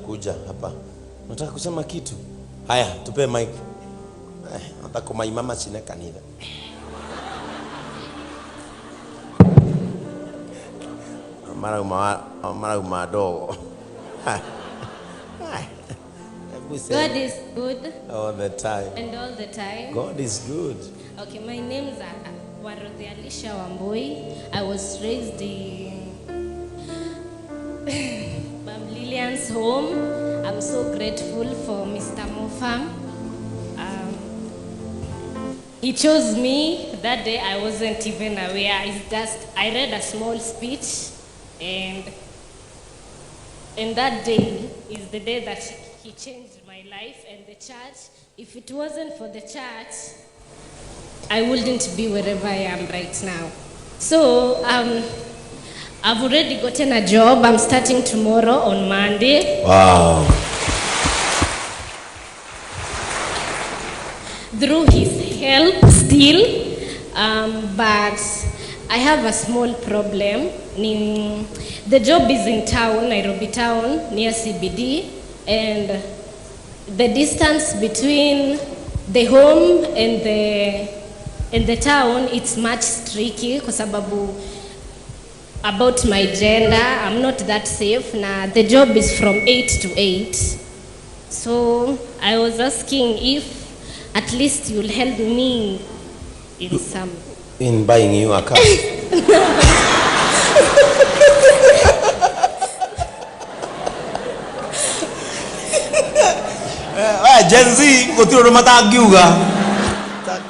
Kuja hapa. Nataka kusema kitu. Haya, tupe mic. Nataka kumaimama sina kanida. Mara umadogo. God is good. All the time. And all the time. God is good. Okay, my name is Warodhi Alicia Wambui. I was raised in Ma'am Lillian's home. I'm so grateful for Mr. Mofam. He chose me. That day I wasn't even aware. I read a small speech, and that day is the day that he changed my life and the church. If it wasn't for the church, I wouldn't be wherever I am right now. So I've already gotten a job. I'm starting tomorrow on Monday. Wow. Through his help still, but I have a small problem. The job is in town, Nairobi town, near CBD, and the distance between the home and the town, it's much tricky kwa sababu about my gender, I'm not that safe. Now the job is from 8 to 8. So I was asking if at least you'll help me in buying you a car. Gen Z, go through the matagiuga.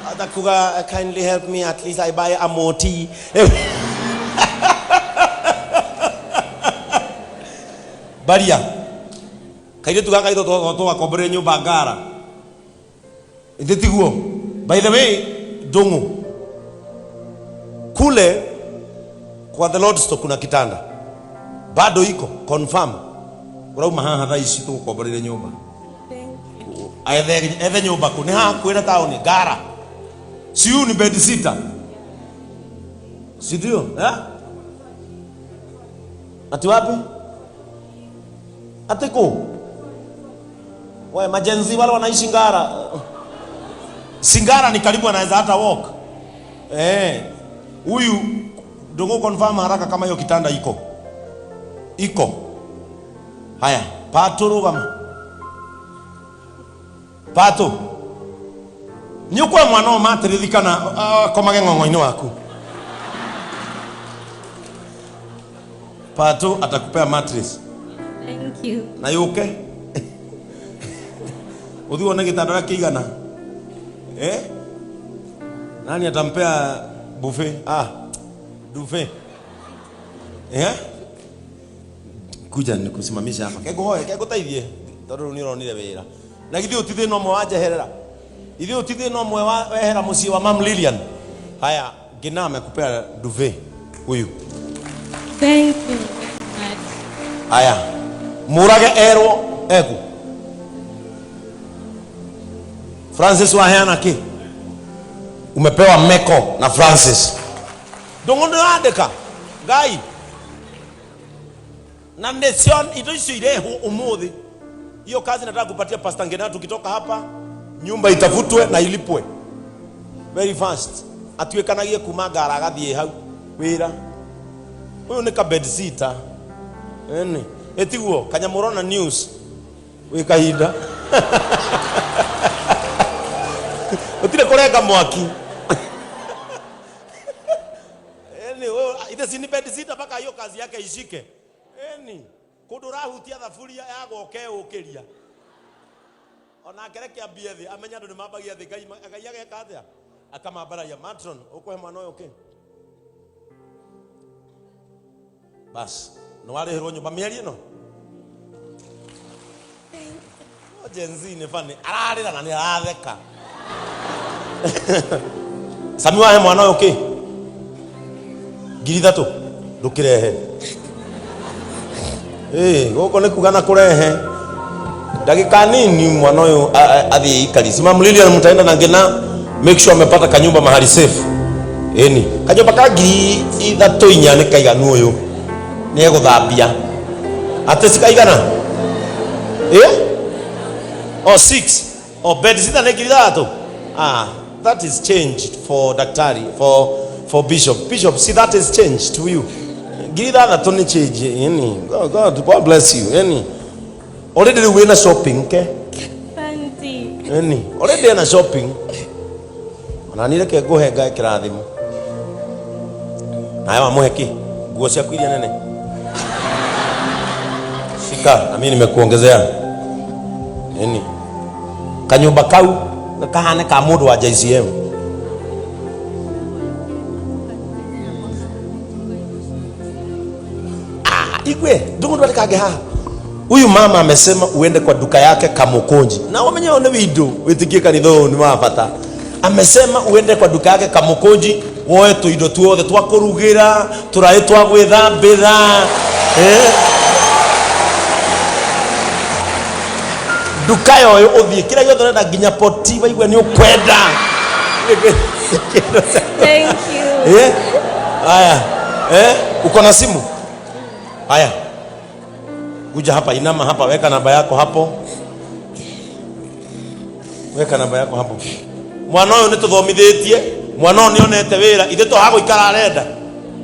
Atakuga, kindly help me. At least I buy a moti. Baria. Kaide tuga kaido to akobre nyu bagara. Indetiguo. By the way, dongo. Kule kwa the Lord stock kuna kitanda. Bado iko confirm. Ura mahaha thaici tu kobrere nyumba. Ethe nyumba ku ni ha kwira taoni gara. Siu ni bed sitter. Sidio, Ati wapi? Atiko. Wewe majenzi wale wanaishi Ngara. Singara ni karibu anaweza hata walk. Huyu dongo confirm haraka kama hiyo kitanda iko. Haya, paturu kama. Pato. Nyukwa mwana matirithikana komage ng'ong'o-ini waku. Pato atakupea mattress. Thank you. Na yuke. Udhiwa na kitanda kigana. Nani atampea buffet? Duvet. Kuja nikusimamisha hapa. Kego taithie. Tondu ni uronire wira. Na githio tithie no mwe wajeherera. Ithio tithie no mwe wehera muci wa Ma'am Lillian. Haya, ngina amekupea duvet huyu. Thank you. Haya. Murage erwo eku. Francis waheana ki? Umepewa meko na Francis. Dongondo andika. Gai. Na nation ito isire umuthi. Hiyo kazi nataka kupatia Pastor Ngena, tukitoka hapa nyumba itafutwe na ilipwe very fast. Atuekanagie kumagara agathie hau wira. Huyo ni ka bed sitter. Etiguo kanyamurona news. Wikahinda. Utire kurenga mwaki. Ite sini bed sitter paka hiyo kazi yake ishike. Kudura hutia thafuria yago ukeria. Ona kereke abiethi amenya ndu nimambagia thi ngai yake kathia akamambara ya matron ukwe mwana uyu okay. Bas no wale hero nyumba mieri no. Gen Z ni fani ararira na ni aratheka. Sami wahe mwana uyu okay. Ngiri 3 ndukirehe. Goko ne kugana kurehe. Dakika nini mwana uyu athi ikari. Ma'am Lillian mtaenda na Ngena, make sure amepata kanyumba mahali safe. Kanyumba ka ngiri 3 inya ni kaiganu uyu. Ni eguthambia. Ate sikaigana. Or 6. Or bed sita na ngiri ithatũ. That is changed for daktari, for bishop. Bishop, see, that is changed to you. Ngiri ithatũ ni change. God bless you. Already we na shopping, okay? Fancy. Already na shopping. Na nireke nguhe Ngai kĩrathimo. Na yawa muheki nguo ciaku iria nene. Shika, na mimi nimekuongezea. Kanyumba kau kahane ka mundu wa JCM. Igwe, ndugu ndo kage ha. Huyu mama amesema uende kwa duka yake Kamukunji. Na wamenye one windo witikie kanitho ni mabata. Amesema uende kwa duka yake Kamukunji, woe tuindo tuothe twakurugira, turai twa gwithambira. Duka yoyo uthie kira yothe renda nginya poti waigwe ni ukwenda. Thank you. Haya. Uko na simu? Haya. Kuja hapa, inama hapa, weka namba yako hapo. Weka namba yako hapo. Mwana uyu ni tuthomithitie, mwana uyu nionete wira, ithe to hago ikara arenda.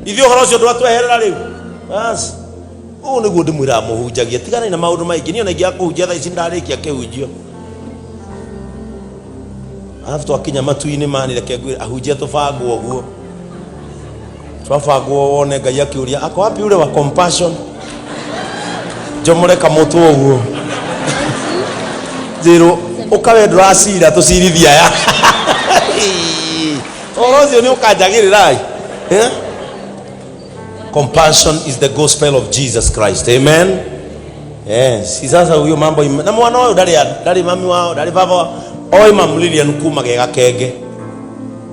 Ithe uhoro ucio ndwatweherera riu. Bas. O niguo ndimwira muhunjagia, tigana na maundu maingi, niona ingi akuhunjia tha ici ndarikia kihunjio. Alafu twakinya matu-ini mani reke ngwire ahunjia tubangwo guo. Twabangwo wone Ngai akiuria, ako wapi ule wa compassion? Jomoreka mutu uguo. Zero ukawe nduracira tucirithia ya. Orocio ni ukanjagirira. Compassion is the gospel of Jesus Christ. Amen. Yes. Sasa huyo mambo na mwana wao ndari mami wao, ndari baba wao. Oi mamlilia nkuma gega kenge.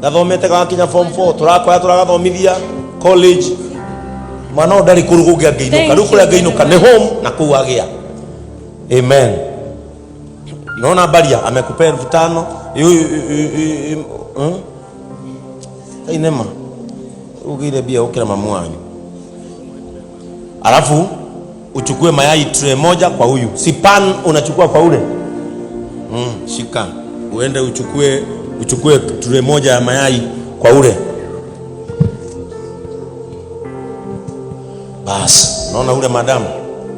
Gathomete kwa kinya form 4, turakoya turagathomithia college. Mwana wao ndari kurugugia ngeinuka. Riu kuria ngeinuka ni home na kuagia. Amen. Naona baria amekupea 5,000. Inema. Ugire bia ukira mamu wanyu. Alafu uchukue mayai tray moja kwa huyu. Si pan unachukua kwa ule. Shika. Uende uchukue tray moja ya mayai kwa ule. Bas, naona ule madam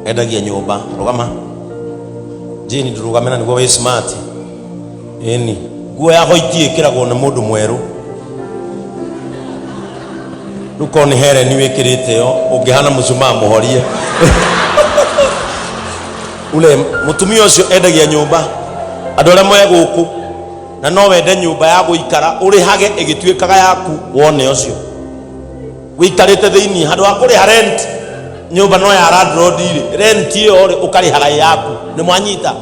endagia nyumba. Rugama. Jini ndurugamena niguo we smart. Guo yako ikiikiragwo na mundu mweru. Ruko ni here ni wikirite yo ungihana mucuma muhorie. Ule mutumia ucio endagia nyumba andu aria moye guku na no wende nyumba ya guikara urihage igituikaga yaku wone ucio wikarite thiini handu wa kuriha rent. Nyumba no ya landlord rent iyo ri ukarihaga yaku ni mwanyita.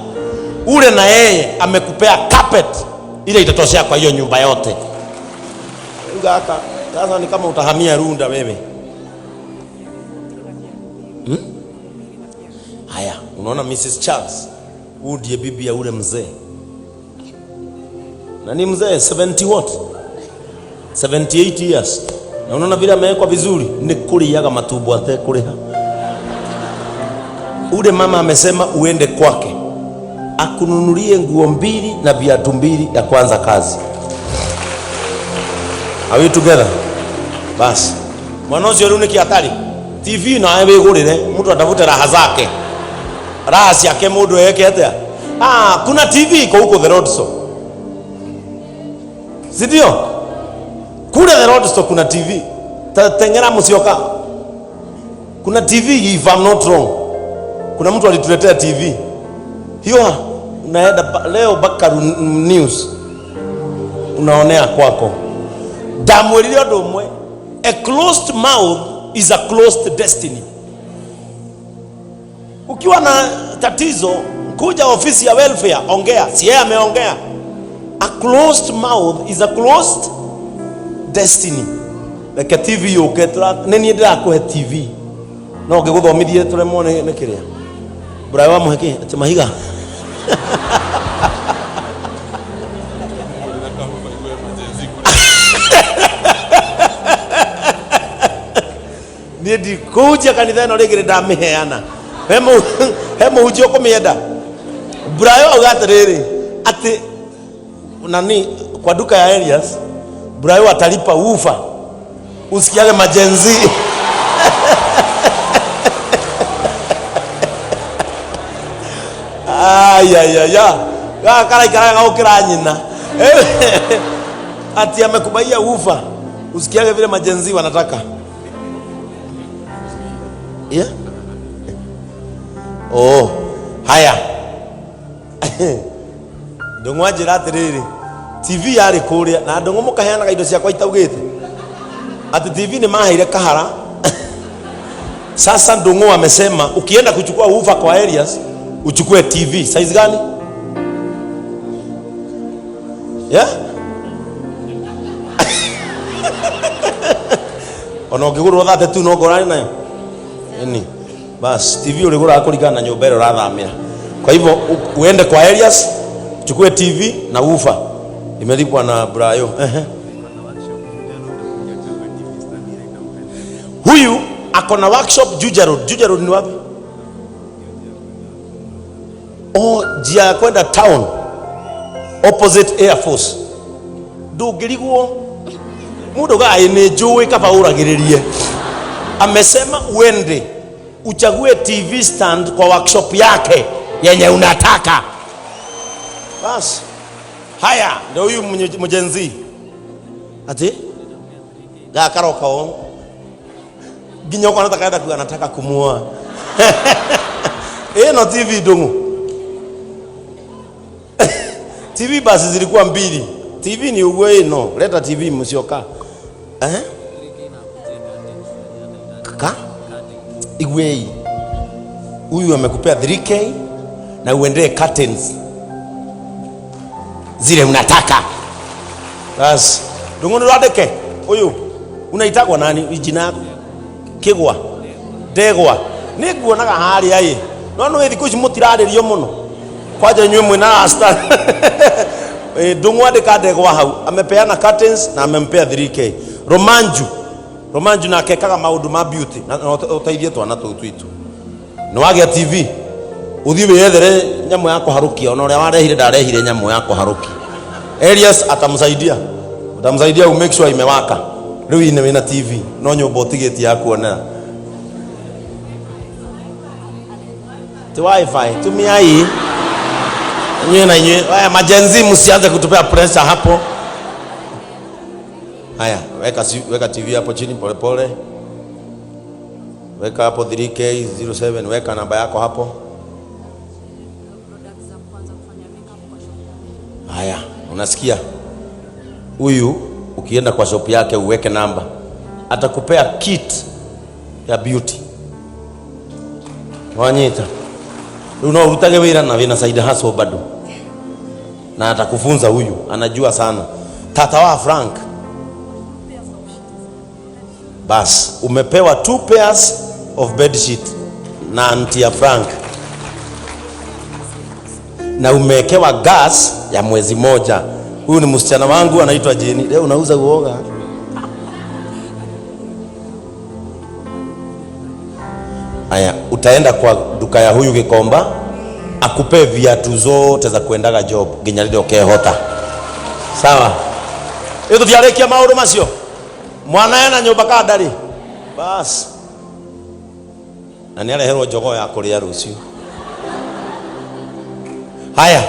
Ule na yeye amekupea carpet ile itatoshea kwa hiyo nyumba yote. Ngaka sasa ni kama utahamia Runda wewe. Haya, unaona Mrs. Charles, huyu ndiye bibi ya ule mzee. Na ni mzee 70 what? 78 years. Na unaona vile amewekwa vizuri, ni kuliaga matumbo ate kuliha. Ule mama amesema uende kwake akununulie nguo 2 na viatu 2 ya kwanza kazi. Are we together? Bas. Mwana ucio riu ni kiatari. TV na wewe wigurire, mtu atavute raha zake. Raha ciake mundu ekete. Kuna TV iko huko The Road Store. Sidio? Kule The Road Store kuna TV. Tengera musioka. Kuna TV if I'm not wrong. Kuna mtu alituletea TV. Hiyo unaenda leo Bakaru News. Unaonea kwako. Damwelile ndomwe, a closed mouth is a closed destiny. Ukiwa na tatizo kuja ofisi ya welfare ongea, si yeye ameongea. A closed mouth is a closed destiny. Like a TV yoketra neni ndira kuhe TV no ngiguthomithie turemo ne kiria bura wa muheki ati mahiga. Nidi kuja kanitha no rigire ndamiheana hemo hujio kumienda Brayo ugaterere ati nani kwa duka ya Elias Brayo atalipa ufa usikiage majenzi. Ya kara ikara ukira nyina ati amekubaia ufa usikiage vile majenzi wanataka. Yeah? Oh, haya. Ndongo ajira atiriri TV yari kuria na ndongo mukaheana indo cia kwa itaugite ati TV ni mahaire kahara. Sasa ndongo amesema ukienda kuchukua ufa kwa Elias uchukue TV size gani? Yeah? Ona ukigura thate tu no gorani nayo. Ni bas TV uligura akulingana na nyumba ile rathamira. Kwa hivyo uende kwa Elias chukue TV na ufa imelipwa na Brayo. Huyu akona workshop Juja Road. Juja Road ni wapi? Oh, jia kwenda town opposite Air Force. Ndugiriguo mundu gai ni njui kaba uragiririe. Amesema uende uchague TV stand kwa workshop yake yenye unataka. Bas. Haya, ndio huyu mjenzi. Ati? Ya karoka on. Ginyoko anataka kumuoa. No TV dungu. TV basi zilikuwa mbili. TV ni uwe no. Leta TV msioka. Kaka? Igwei. Huyu amekupea 3K na uendee curtains zile unataka. Bas. Dungu ndadeke. Huyu unaitagwa nani? Jina yako? Kigwa. Degwa. Niguonaga hari ai. No thiku ici mutiraririo muno. Kwaje nywe mwena asta. Dungu andika Degwa hau. Amepeana curtains na amempea 3K. Romanju na akekaga maundu ma beauty. Na uteithie twana twitu. No wagia TV. Uthiwe yethere nyamu yako harukia. Ona uria warehire ndarehire nyamu yako harukia. Elias atamsaidia. Utamsaidia u make sure imewaka. Riu ine wina TV. No nyumba utigeti ya kuonera. Ti wifi tumia hii. Nywe na nywe. Haya majenzi msianze kutupea pressure hapo. Haya, weka TV hapo chini pole pole. Weka hapo 3K07, weka namba yako hapo. Haya, unasikia? Huyu ukienda kwa shop yake uweke namba. Atakupea kit ya beauty. Wanyita. Unaorutage wira na vina side hustle bado. Na atakufunza huyu, anajua sana. Tata wa Frank. Bas, umepewa 2 pairs of bed sheet na auntie ya Frank. Na umekewa gas ya mwezi moja. Huyu ni msichana wangu anaitwa Jenny. Leo unauza uoga. Haya, utaenda kwa duka ya huyu Gikomba akupe viatu zote za kuendaga job ginya rĩrĩa ukehota. Sawa? Ito tiarekia maundu macio. Mwana ena nyumba ka ndari. Bas. Na ni areherwo njogo ya kuria rucio. Haya,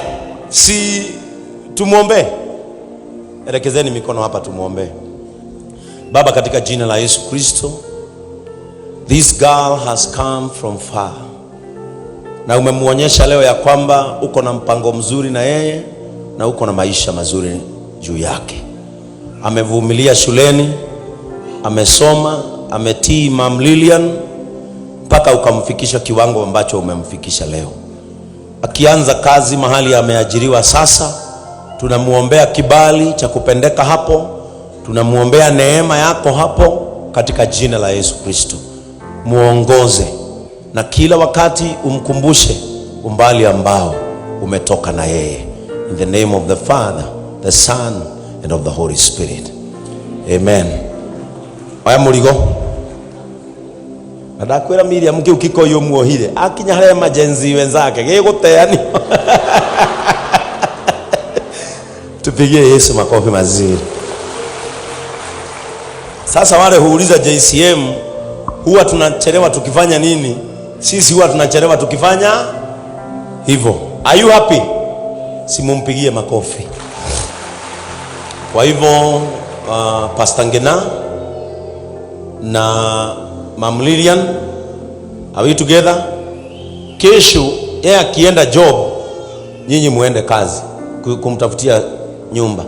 si tumuombe. Elekezeni mikono hapa tumuombe. Baba, katika jina la Yesu Kristo, this girl has come from far. Na umemuonyesha leo ya kwamba uko na mpango mzuri na yeye na uko na maisha mazuri juu yake. Amevumilia shuleni, amesoma, ametii Mam Lilian mpaka ukamfikisha kiwango ambacho umemfikisha leo. Akianza kazi mahali ameajiriwa sasa, tunamuombea kibali cha kupendeka hapo, tunamuombea neema yako hapo katika jina la Yesu Kristo. Muongoze na kila wakati umkumbushe umbali ambao umetoka na yeye. In the name of the Father, the Son and of the Holy Spirit. Amen. Aya muligo. Ndakwira Miriam kiu kikoyo muohire akinya hare emergency wenzake giguteani. Tupigie Yesu makofi mazuri. Sasa wale huuliza JCM huwa tunachelewa tukifanya nini? Sisi huwa tunachelewa tukifanya hivyo. Are you happy? Simumpigie makofi. Kwa hivyo Pastor Ngena na Mom Lilian, are we together? Kesho yeye akienda job, nyinyi muende kazi kumtafutia nyumba.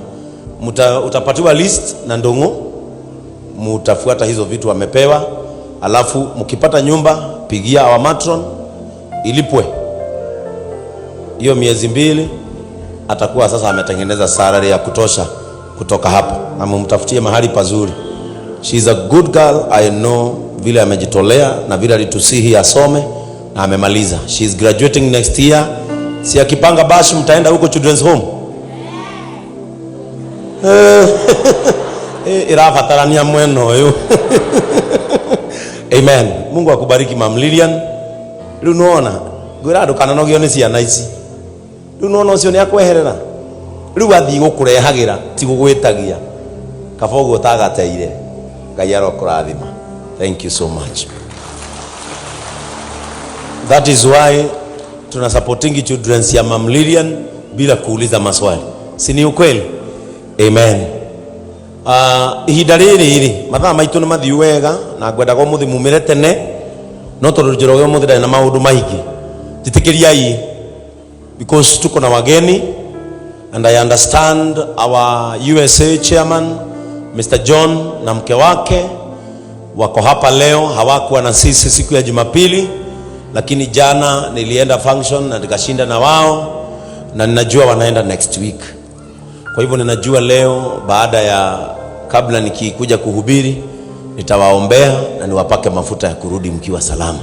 Utapatiwa list na Ndongo, mutafuata hizo vitu wamepewa, alafu mkipata nyumba pigia our matron ilipwe. Hiyo miezi 2 atakuwa sasa ametengeneza salary ya kutosha kutoka hapo, na mumtafutie mahali pazuri. She is a good girl, I know vile amejitolea na vile alitusihi asome na amemaliza. She is graduating next year. Si akipanga bash mtaenda huko children's home. Irafatarania mweno huyo. Amen. Mungu akubariki Mom Lilian. Riu nuona gwira ndukana nogio ni ciana ici. Riu nuona ucio ni akweherera. Riu athi gukurehagira ti gugwitagia. Kabogo tagateire. Ngai arokurathima. Thank you so much. That is why tuna supporting children's ya Mom Lilian bila kuuliza maswali. Si ni ukweli? Amen. Ihinda riri mathaa maitu ni mathiu wega na ngwenda go muthi mumire tene no tondu njiroge muthi ndari na maundu maingi titikiriai because tuko na wageni, and I understand our USA chairman Mr. John na mke wake wako hapa leo. Hawakuwa na sisi siku ya Jumapili, lakini jana nilienda function na nikashinda na wao, na ninajua wanaenda next week. Kwa hivyo ninajua leo baada ya kabla nikikuja kuhubiri nitawaombea na niwapake mafuta ya kurudi mkiwa salama,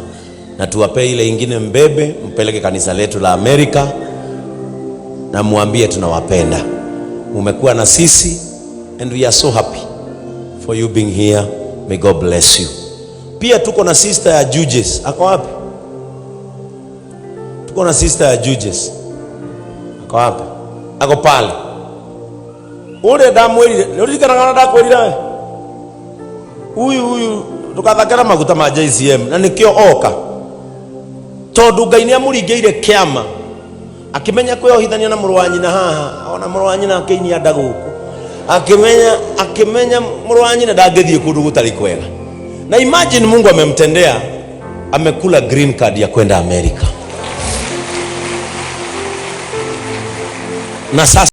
na tuwape ile ingine mbebe mpeleke kanisa letu la Amerika na muambie tunawapenda. Umekuwa na sisi and we are so happy for you being here. May God bless you. Pia tuko na sister ya Judges. Ako wapi? Tuko na sister ya Judges. Ako wapi? Ako pale. Ule damweli, ulikana ngana ndakwirira. Huyu tukathakira maguta ma JCM na nikio oka. Tondu Ngai ni amuringeire kiama. Akimenya kweohithania na mũrũ wa nyina haha, ona mũrũ wa nyina akeinia ndaguku. Akimenya mũrũ wa nyina ndangĩthie kundu gutari kwega. Na imagine Mungu amemtendea, amekula green card ya kwenda Amerika. Na sasa